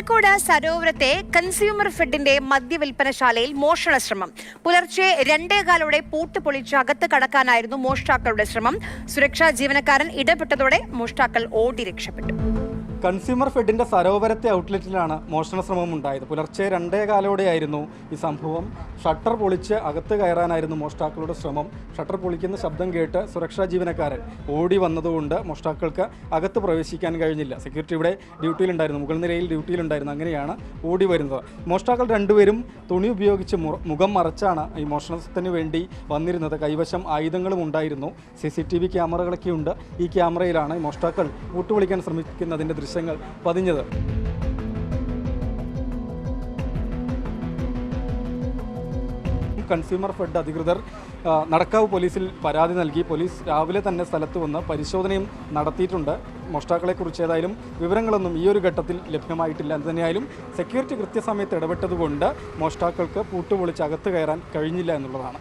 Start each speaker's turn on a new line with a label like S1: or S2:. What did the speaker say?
S1: Kozhikode സരോവരത്തെ consumer ഫെഡിന്റെ മദ്യവിൽപ്പനശാലയിൽ മോഷണ ശ്രമം. പുലർച്ചെ 2:15 പൂട്ട് പൊളിച്ച് അകത്ത് കടക്കാനായിരുന്നു മോഷ്ടാക്കളുടെ ശ്രമം. സുരക്ഷാ ജീവനക്കാരൻ ഇടപെട്ടതോടെ മോഷ്ടാക്കൾ ഓടി രക്ഷപ്പെട്ടു.
S2: കൺസ്യൂമർ ഫെഡിന്റെ സരോവരത്തെ ഔട്ട്ലെറ്റിലാണ് മോഷണ ശ്രമം ഉണ്ടായത്. പുലർച്ചെ 2:15 ഈ സംഭവം. ഷട്ടർ പൊളിച്ച് അകത്ത് കയറാനായിരുന്നു മോഷ്ടാക്കളുടെ ശ്രമം. ഷട്ടർ പൊളിക്കുന്ന ശബ്ദം കേട്ട് സുരക്ഷാ ജീവനക്കാരൻ ഓടി വന്നതുകൊണ്ട് മോഷ്ടാക്കൾക്ക് അകത്ത് പ്രവേശിക്കാൻ കഴിഞ്ഞില്ല. സെക്യൂരിറ്റി ഇവിടെ ഡ്യൂട്ടിയിലുണ്ടായിരുന്നു, മുകൾ നിലയിൽ ഡ്യൂട്ടിയിലുണ്ടായിരുന്നു. അങ്ങനെയാണ് ഓടി വരുന്നത്. മോഷ്ടാക്കൾ രണ്ടുപേരും തുണി ഉപയോഗിച്ച് മുഖം മറച്ചാണ് ഈ മോഷണത്തിന് വേണ്ടി വന്നിരുന്നത്. കൈവശം ആയുധങ്ങളും ഉണ്ടായിരുന്നു. CCTV ക്യാമറകളൊക്കെ ഉണ്ട്. ഈ ക്യാമറയിലാണ് മോഷ്ടാക്കൾ പൂട്ടുപൊളിക്കാൻ ശ്രമിക്കുന്നതിൻ്റെ ദൃശ്യങ്ങൾ പതിഞ്ഞത്. കൺസ്യൂമർ ഫെഡ് അധികൃതർ നടക്കാവ് പോലീസിൽ പരാതി നൽകി. പോലീസ് രാവിലെ തന്നെ സ്ഥലത്ത് വന്ന് പരിശോധനയും നടത്തിയിട്ടുണ്ട്. മോഷ്ടാക്കളെക്കുറിച്ച് ഏതായാലും വിവരങ്ങളൊന്നും ഈ ഒരു ഘട്ടത്തിൽ ലഭ്യമായിട്ടില്ല. എന്തുതന്നെയായാലും സെക്യൂരിറ്റി കൃത്യസമയത്ത് ഇടപെട്ടതുകൊണ്ട് മോഷ്ടാക്കൾക്ക് പൂട്ടുപൊളിച്ച് അകത്ത് കയറാൻ കഴിഞ്ഞില്ല എന്നുള്ളതാണ്.